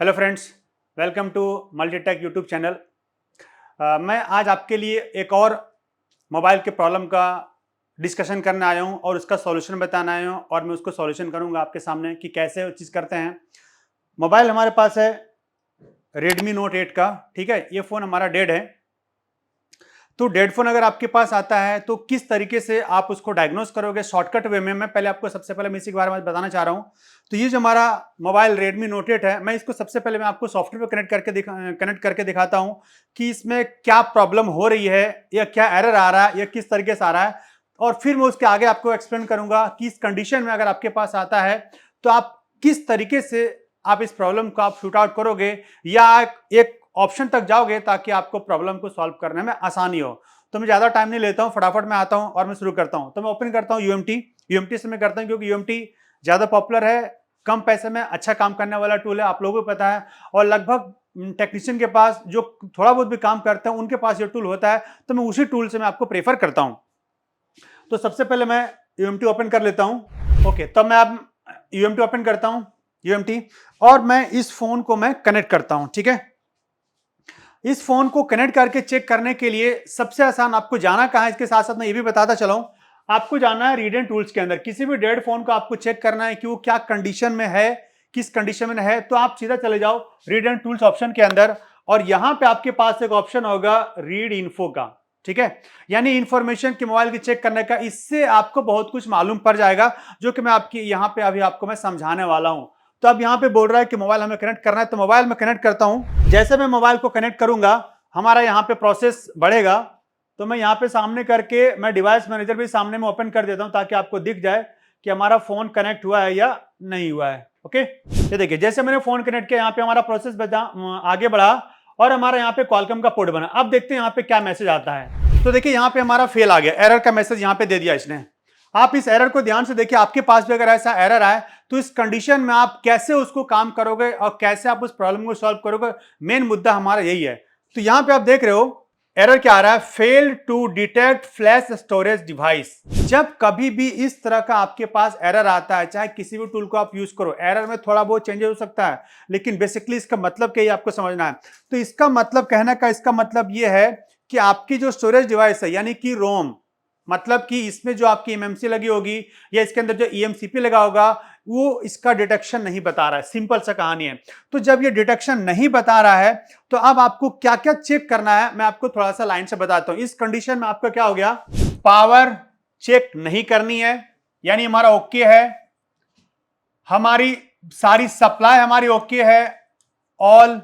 Hello friends, welcome to Multitech YouTube channel. मैं आज आपके लिए एक और मोबाइल के प्रॉब्लम का डिस्कशन करने आया हूं और उसका सॉल्यूशन बताने आया हूं और मैं उसको सॉल्यूशन करूंगा आपके सामने कि कैसे वो चीज़ करते हैं। मोबाइल हमारे पास है Redmi Note 8 का, ठीक है। ये फ़ोन हमारा डेड है। तो डेड फोन अगर आपके पास आता है तो किस तरीके से आप उसको डायग्नोस करोगे शॉर्टकट वे में। मैं पहले आपको सबसे पहले मैं इसी के बारे में बताना चाह रहा हूं। तो ये जो हमारा मोबाइल Redmi Note 8 है, मैं इसको सबसे पहले मैं आपको सॉफ्टवेयर पे कनेक्ट करके दिखाता हूं कि इसमें क्या प्रॉब्लम हो रही है या क्या एरर आ रहा है या किस तरीके से आ रहा है। और फिर मैं उसके आगे आपको एक्सप्लेन करूंगा कि इस कंडीशन में अगर आपके पास आता है तो आप किस तरीके से आप इस प्रॉब्लम को आप शूट आउट करोगे या एक ऑप्शन तक जाओगे ताकि आपको प्रॉब्लम को सॉल्व करने में आसानी हो। तो मैं ज्यादा टाइम नहीं लेता हूं, फटाफट मैं आता हूं और मैं शुरू करता हूं। तो मैं ओपन करता हूं यूएमटी से मैं करता हूं क्योंकि यूएमटी ज्यादा पॉपुलर है, कम पैसे में अच्छा काम करने वाला टूल है, आप लोगों को पता है। और लगभग टेक्नीशियन के पास जो थोड़ा बहुत भी काम करते हैं उनके पास ये टूल होता है, तो मैं उसी टूल से मैं आपको प्रेफर करता हूं। तो सबसे पहले मैं यूएमटी ओपन कर लेता हूं। ओके, तब मैं अब यूएमटी ओपन करता हूं, यूएमटी, और मैं इस फोन को मैं कनेक्ट करता हूं। ठीक है, इस फोन को कनेक्ट करके चेक करने के लिए सबसे आसान आपको जाना कहां है, इसके साथ साथ मैं ये भी बताता चलाऊं। आपको जाना है रीड एंड टूल्स के अंदर। किसी भी डेड फोन को आपको चेक करना है कि वो क्या कंडीशन में है, किस कंडीशन में है, तो आप सीधा चले जाओ रीड एंड टूल्स ऑप्शन के अंदर और यहां पे आपके पास एक ऑप्शन होगा रीड इन्फो का। ठीक है, यानी इंफॉर्मेशन के मोबाइल की चेक करने का। इससे आपको बहुत कुछ मालूम पड़ जाएगा जो कि मैं आपकी यहां पे अभी आपको मैं समझाने वाला हूं। तो अब यहां पे बोल रहा है कि मोबाइल हमें कनेक्ट करना है, तो मोबाइल में कनेक्ट करता हूं। जैसे मैं मोबाइल को कनेक्ट करूंगा हमारा यहां पे प्रोसेस बढ़ेगा। तो मैं यहां पे सामने करके मैं डिवाइस मैनेजर भी सामने में ओपन कर देता हूं ताकि आपको दिख जाए कि हमारा फोन कनेक्ट हुआ है या नहीं हुआ है। ओके, ये देखिए जैसे मैंने फोन कनेक्ट किया, यहां पे हमारा प्रोसेस आगे बढ़ा और हमारा यहां पे कॉलकम का पोर्ट बना। अब देखते हैं यहां पे क्या मैसेज आता है। तो देखिए यहां पे हमारा फेल आ गया, एरर का मैसेज यहां पे दे दिया इसने। आप इस एरर को ध्यान से देखिए, आपके पास भी अगर ऐसा एरर आए तो इस कंडीशन में आप कैसे उसको काम करोगे और कैसे आप उस प्रॉब्लम को सॉल्व करोगे, मेन मुद्दा हमारा यही है। तो यहां पे आप देख रहे हो एरर क्या आ रहा है, fail to detect flash storage device. जब कभी भी इस तरह का आपके पास एरर आता है, चाहे किसी भी टूल को आप यूज करो, एरर में थोड़ा बहुत चेंजेस हो सकता है लेकिन बेसिकली इसका मतलब क्या है आपको समझना है। तो इसका मतलब कहने का इसका मतलब यह है कि आपकी जो स्टोरेज डिवाइस है यानी कि रोम, मतलब कि इसमें जो आपकी एमएमसी लगी होगी या इसके अंदर जो ईएमसीपी लगा होगा वो इसका डिटेक्शन नहीं बता रहा है। सिंपल सा कहानी है। तो जब ये डिटेक्शन नहीं बता रहा है तो अब आपको क्या क्या चेक करना है मैं आपको थोड़ा सा लाइन से बताता हूं। इस कंडीशन में आपका क्या हो गया, पावर चेक नहीं करनी है यानी हमारा ओके है, हमारी सारी सप्लाई हमारी ओके है, all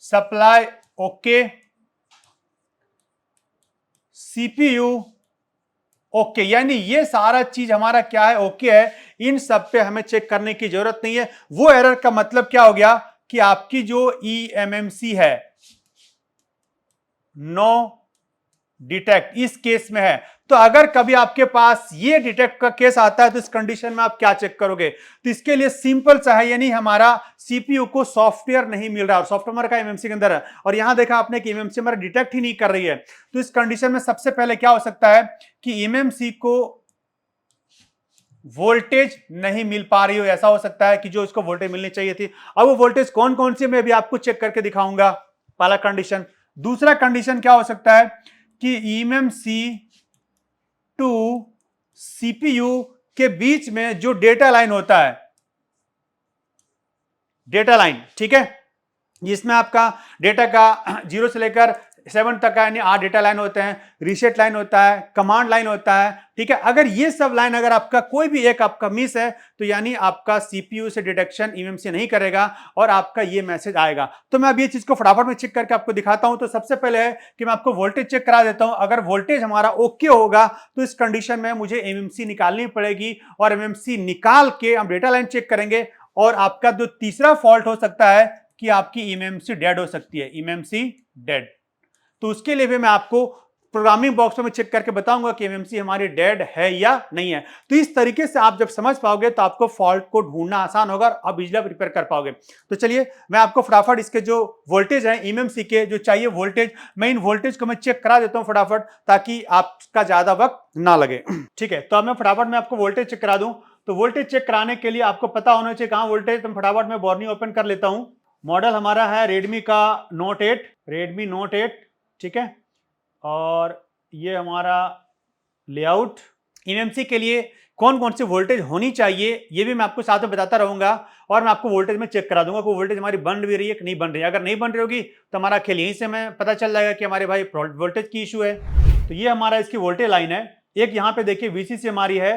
supply okay, CPU okay, यानी ये सारा चीज हमारा क्या है, ओके है। इन सब पे हमें चेक करने की जरूरत नहीं है। वो एरर का मतलब क्या हो गया कि आपकी जो ईएमएमसी है नो डिटेक्ट इस केस में है। तो अगर कभी आपके पास ये डिटेक्ट का केस आता है तो इस कंडीशन में आप क्या चेक करोगे। तो इसके लिए सिंपल सा है, यानी हमारा सीपीयू को सॉफ्टवेयर नहीं मिल रहा और सॉफ्टवेयर का एमएमसी के अंदर है और यहां देखा आपने कि एमएमसी हमारा डिटेक्ट ही नहीं कर रही है। तो इस कंडीशन में सबसे पहले क्या हो सकता है कि एमएमसी को वोल्टेज नहीं मिल पा रही हो। ऐसा हो सकता है कि जो इसको वोल्टेज मिलनी चाहिए थी। अब वो वोल्टेज कौन कौन सी मैं भी आपको चेक करके दिखाऊंगा, पहला कंडीशन। दूसरा कंडीशन क्या हो सकता है कि ईएमएमसी टू सीपीयू के बीच में जो डेटा लाइन होता है, डेटा लाइन, ठीक है, जिसमें आपका डेटा का 0 से लेकर 7 तक का यानी 8 डेटा लाइन होते हैं, रीसेट लाइन होता है, कमांड लाइन होता है। ठीक है, अगर ये सब लाइन अगर आपका कोई भी एक आपका मिस है तो यानी आपका सीपीयू से डिटेक्शन ईएमएमसी नहीं करेगा और आपका ये मैसेज आएगा। तो मैं अब ये चीज को फटाफट में चेक करके आपको दिखाता हूं। तो सबसे पहले है कि मैं आपको वोल्टेज चेक करा देता हूं। अगर वोल्टेज हमारा ओके होगा तो इस कंडीशन में मुझे एमएमसी निकालनी पड़ेगी और एमएमसी निकाल के हम डेटा लाइन चेक करेंगे। और आपका जो तीसरा फॉल्ट हो सकता है कि आपकी ईएमएमसी डेड हो सकती है, ईएमएमसी डेड। तो उसके लिए भी मैं आपको प्रोग्रामिंग बॉक्स में चेक करके बताऊंगा कि एमएमसी हमारी डेड है या नहीं है। तो इस तरीके से आप जब समझ पाओगे तो आपको फॉल्ट को ढूंढना आसान होगा और आप बिजली रिपेयर कर पाओगे। तो चलिए मैं आपको फटाफट इसके जो वोल्टेज है एमएमसी के जो चाहिए वोल्टेज, मैं इन वोल्टेज को मैं चेक करा देता हूं फटाफट ताकि आपका ज्यादा वक्त ना लगे। ठीक है, तो अब मैं फटाफट मैं आपको वोल्टेज चेक करा दूं। तो वोल्टेज चेक कराने के लिए आपको पता होना चाहिए कहाँ वोल्टेज। तो फटाफट मैं बॉर्नी ओपन कर लेता हूं। मॉडल हमारा है रेडमी का रेडमी नोट 8, ठीक है। और ये हमारा लेआउट। एमएमसी के लिए कौन कौन सी वोल्टेज होनी चाहिए ये भी मैं आपको साथ में बताता रहूंगा, और मैं आपको वोल्टेज में चेक करा दूंगा कि वोल्टेज हमारी बन भी रही है कि नहीं बन रही है। अगर नहीं बन रही होगी तो हमारा खेल यहीं से मैं पता चल जाएगा कि हमारे भाई वोल्टेज की इशू है। तो ये हमारा इसकी वोल्टेज लाइन है। एक यहाँ पे देखिए वीसीसी हमारी है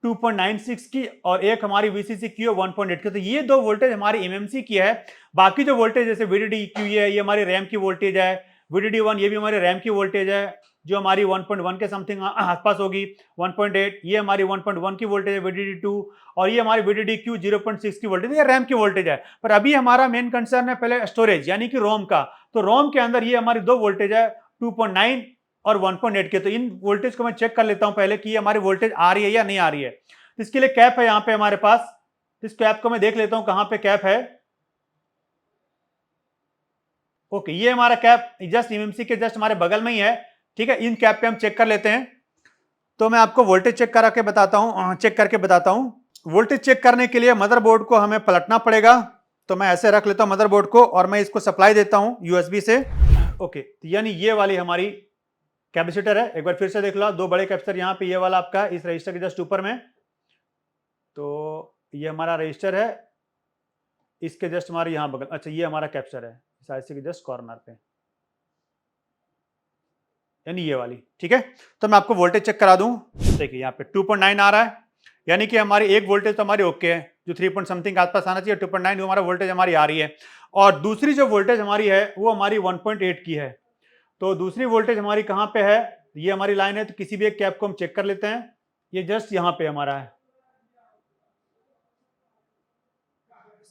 2.96 की, और एक हमारी वीसीसी की है 1.8 की। तो ये दो वोल्टेज हमारी एमएमसी की है। बाकी जो वोल्टेज जैसे वीडीडी क्यू है, ये हमारी रैम की वोल्टेज है। वीडीडी 1 ये भी हमारे रैम की वोल्टेज है, जो हमारी 1.1 के समथिंग आसपास होगी। 1.8 ये हमारी 1.1 की वोल्टेज है वीडीडी 2, और ये हमारी वीडीडी क्यू 0.6 की वोल्टेज, ये रैम की वोल्टेज है। पर अभी हमारा मेन कंसर्न है पहले स्टोरेज यानी कि रोम का। तो रोम के अंदर ये हमारी दो वोल्टेज है 2.9 और 1.8 के। तो इन वोल्टेज को मैं चेक कर लेता हूं पहले कि ये हमारी वोल्टेज आ रही है या नहीं आ रही है। तो इसके लिए कैप है यहाँ पे हमारे पास। इस कैप को मैं देख लेता हूं कहां पे कैप है। ओके, ये हमारा कैप जस्ट एमएमसी के जस्ट हमारे बगल में ही है, ठीक है। इन कैप पे हम चेक कर लेते हैं। तो मैं आपको वोल्टेज चेक करा के बताता हूं, चेक करके बताता हूं। वोल्टेज चेक करने के लिए मदरबोर्ड को हमें पलटना पड़ेगा। तो मैं ऐसे रख लेता हूं मदरबोर्ड को, और मैं इसको सप्लाई देता हूं यूएसबी से। ओके, तो यानी ये वाली हमारी कैपेसिटर है। एक बार फिर से देख लो, दो बड़े कैपेसिटर यहाँ पे, ये वाला आपका इस रजिस्टर के जस्ट ऊपर में। तो ये हमारा रजिस्टर है, इसके जस्ट हमारे यहाँ बगल। अच्छा, ये हमारा कैपेसिटर है इस आईसी के जस्ट कॉर्नर पे, यानी ये वाली, ठीक है। तो मैं आपको वोल्टेज चेक करा दूं। देखिए यहाँ पे 2.9 आ रहा है, यानी कि हमारी एक वोल्टेज तो हमारी ओके है, जो 3 पॉइंट समथिंग के आसपास आना चाहिए। 2.9 वो हमारा वोल्टेज हमारी आ रही है। और दूसरी जो वोल्टेज हमारी है वो हमारी 1.8 की है। तो दूसरी वोल्टेज हमारी कहाँ पे है, ये हमारी लाइन है। तो किसी भी एक कैप को हम चेक कर लेते हैं। ये जस्ट यहाँ पे हमारा है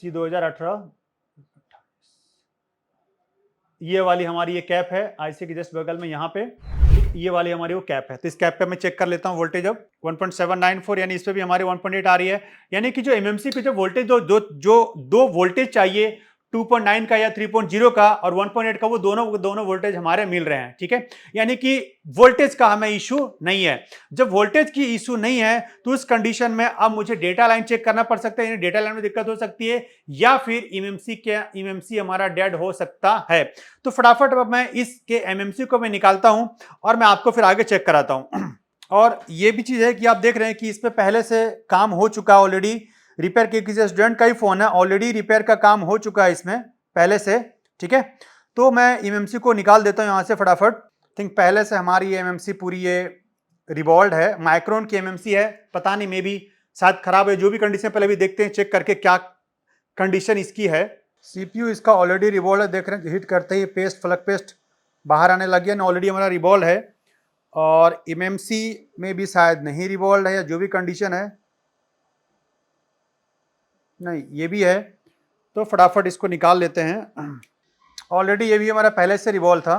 C 2018, ये वाली हमारी ये कैप है आईसी के जस्ट बगल में यहाँ पे। ये वाली हमारी वो कैप है। तो इस कैप पे मैं चेक कर लेता हूँ वोल्टेज अब 1.794, यानी इस पे भी हमारी 1.8 आ रही है। यानी कि जो एमएमसी पे जो वोल्टेज जो दो वोल्टेज चाहिए 2.9 का या 3.0 का और 1.8 का, वो दोनों वोल्टेज हमारे मिल रहे हैं, ठीक है। यानी कि वोल्टेज का हमें इशू नहीं है। जब वोल्टेज की इशू नहीं है तो उस कंडीशन में अब मुझे डेटा लाइन चेक करना पड़ सकता है, यानी डेटा लाइन में दिक्कत हो सकती है, या फिर एमएमसी हमारा डेड हो सकता है। तो फटाफट अब मैं इसके एमएमसी को मैं निकालता हूं और मैं आपको फिर आगे चेक कराता हूं। और ये भी चीज है कि आप देख रहे हैं कि इस पे पहले से काम हो चुका है ऑलरेडी। रिपेयर के किसी स्टूडेंट का ही फोन है, ऑलरेडी रिपेयर का काम हो चुका है इसमें पहले से, ठीक है। तो मैं एमएमसी को निकाल देता हूं यहां से फटाफट। थिंक पहले से हमारी एमएमसी पूरी ये रिवॉल्व है, माइक्रोन की एमएमसी है। पता नहीं, मे बी शायद खराब है। जो भी कंडीशन पहले भी देखते हैं चेक करके क्या कंडीशन इसकी है। सीपीयू इसका ऑलरेडी रिवॉल्व है, देख रहे हैं हिट करते ही पेस्ट फ्लग पेस्ट बाहर आने लग गया, ऑलरेडी हमारा रिवॉल्व है। और एमएमसी में भी शायद नहीं रिवॉल्व है, या जो भी कंडीशन है, नहीं ये भी है। तो फटाफट इसको निकाल लेते हैं। ऑलरेडी ये भी हमारा पहले से रिवॉल्व था,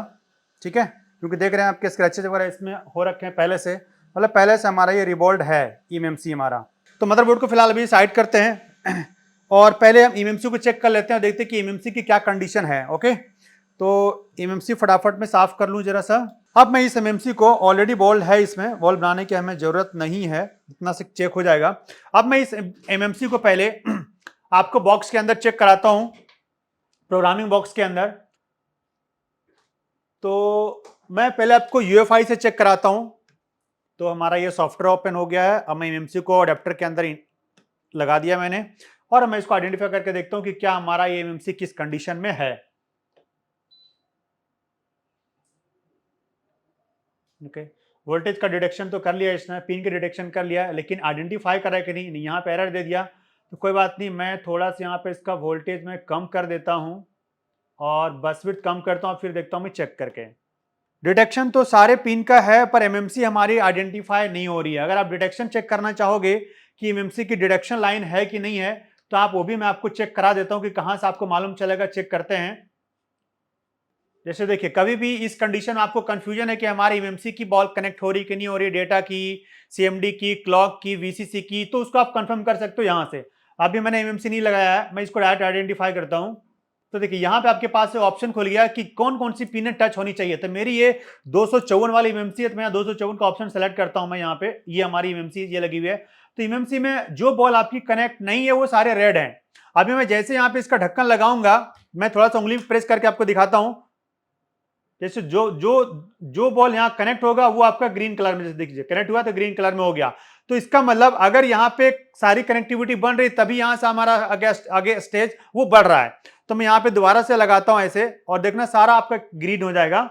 ठीक है, क्योंकि देख रहे हैं आपके स्क्रैचेज वगैरह इसमें हो रखे हैं पहले से, मतलब पहले से हमारा ये रिवॉल्व है एमएमसी हमारा। तो मदरबोर्ड को फिलहाल अभी साइड करते हैं और पहले हम एमएमसी को चेक कर लेते हैं और देखते हैं कि एमएमसी की क्या कंडीशन है। ओके, तो एमएमसी फटाफट में साफ कर लूँ जरा सा। अब मैं इस एमएमसी को, ऑलरेडी वॉल्व है, इसमें वॉल्व बनाने की हमें जरूरत नहीं है, इतना से चेक हो जाएगा। अब मैं इस एमएमसी को पहले आपको बॉक्स के अंदर चेक कराता हूं, प्रोग्रामिंग बॉक्स के अंदर। तो मैं पहले आपको यूएफआई से चेक कराता हूं। तो हमारा ये सॉफ्टवेयर ओपन हो गया है। अब मैं एमएमसी को अडेप्टर के अंदर लगा दिया मैंने, और मैं इसको आइडेंटिफाई करके देखता हूं कि क्या हमारा ये एमएमसी किस कंडीशन में है। ओके, वोल्टेज का डिटेक्शन तो कर लिया इसने, पिन के डिटेक्शन कर लिया, लेकिन आइडेंटिफाई करा कि नहीं, यहाँ पे एरर दे दिया। तो कोई बात नहीं, मैं थोड़ा सा यहाँ पे इसका वोल्टेज में कम कर देता हूँ और बस विड्थ कम करता हूँ, फिर देखता हूँ मैं चेक करके। डिटेक्शन तो सारे पिन का है, पर एमएमसी हमारी आइडेंटिफाई नहीं हो रही है। अगर आप डिटेक्शन चेक करना चाहोगे कि एमएमसी की डिटेक्शन लाइन है कि नहीं है, तो आप वो भी मैं आपको चेक करा देता हूँ कि कहाँ से आपको मालूम चलेगा। चेक करते हैं। जैसे देखिए, कभी भी इस कंडीशन में आपको कंफ्यूजन है कि हमारी एमएमसी की बॉल कनेक्ट हो रही कि नहीं हो रही, डेटा की, सीएमडी की, क्लॉक की, वीसीसी की, तो उसको आप कंफर्म कर सकते हो यहाँ से। अभी मैंने एमएमसी नहीं लगाया है, मैं इसको डायरेक्ट आइडेंटिफाई करता हूँ। तो देखिए यहाँ पे आपके पास ऑप्शन खुल गया कि कौन कौन सी पिन टच होनी चाहिए। तो मेरी ये 254 वाली एमएमसी है, तो मैं 254 का ऑप्शन सेलेक्ट करता हूँ मैं यहाँ पे। ये हमारी एमएमसी ये लगी हुई है। तो एमएमसी में जो बॉल आपकी कनेक्ट नहीं है वो सारे रेड हैं। अभी मैं जैसे यहाँ पे इसका ढक्कन लगाऊंगा, मैं थोड़ा सा उंगली प्रेस करके आपको दिखाता हूं। जैसे जो जो जो बॉल यहाँ कनेक्ट होगा वो आपका ग्रीन कलर में, जैसे देखिए कनेक्ट हुआ तो ग्रीन कलर में हो गया। तो इसका मतलब अगर यहाँ पे सारी कनेक्टिविटी बन रही तभी यहां से हमारा आगे स्टेज वो बढ़ रहा है। तो मैं यहाँ पे दोबारा से लगाता हूं ऐसे, और देखना सारा आपका ग्रीन हो जाएगा,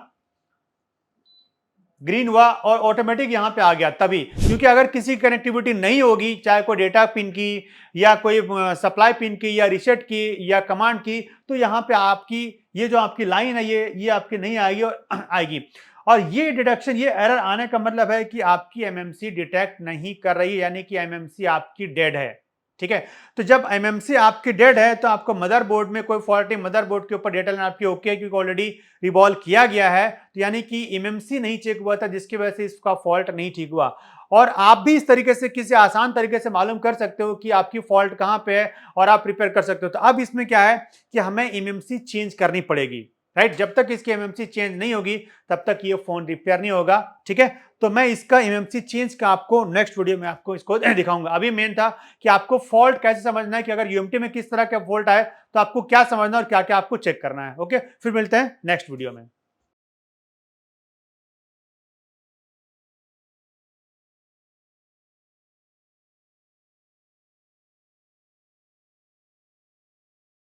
ग्रीन हुआ और ऑटोमेटिक यहां पे आ गया तभी। क्योंकि अगर किसी कनेक्टिविटी नहीं होगी, चाहे कोई डेटा पिन की या कोई सप्लाई पिन की या रीसेट की या कमांड की, तो यहां पे आपकी ये जो आपकी लाइन है ये आपकी नहीं आएगी और आएगी। और ये डिडक्शन, ये एरर आने का मतलब है कि आपकी एमएमसी डिटेक्ट नहीं कर रही है, यानी कि एमएमसी आपकी डेड है। ठीक है, तो जब एमएमसी आपकी डेड है तो आपको मदरबोर्ड में कोई फॉल्ट नहीं, मदरबोर्ड के ऊपर डेटा लाइन आपकी ओके है क्योंकि ऑलरेडी रिवॉल्व किया गया है। तो यानी कि एमएमसी नहीं चेक हुआ था जिसकी वजह से इसका फॉल्ट नहीं ठीक हुआ। और आप भी इस तरीके से किसी आसान तरीके से मालूम कर सकते हो कि आपकी फॉल्ट कहां पे है और आप रिपेयर कर सकते हो। तो अब इसमें क्या है कि हमें एमएमसी चेंज करनी पड़ेगी, राइट। जब तक इसकी एमएमसी चेंज नहीं होगी तब तक ये फोन रिपेयर नहीं होगा। ठीक है, तो मैं इसका एमएमसी चेंज का आपको नेक्स्ट वीडियो में आपको इसको दिखाऊंगा। अभी मेन था कि आपको फॉल्ट कैसे समझना है, कि अगर यूएमटी में किस तरह का फॉल्ट आए तो आपको क्या समझना और क्या क्या आपको चेक करना है। ओके, फिर मिलते हैं नेक्स्ट वीडियो में।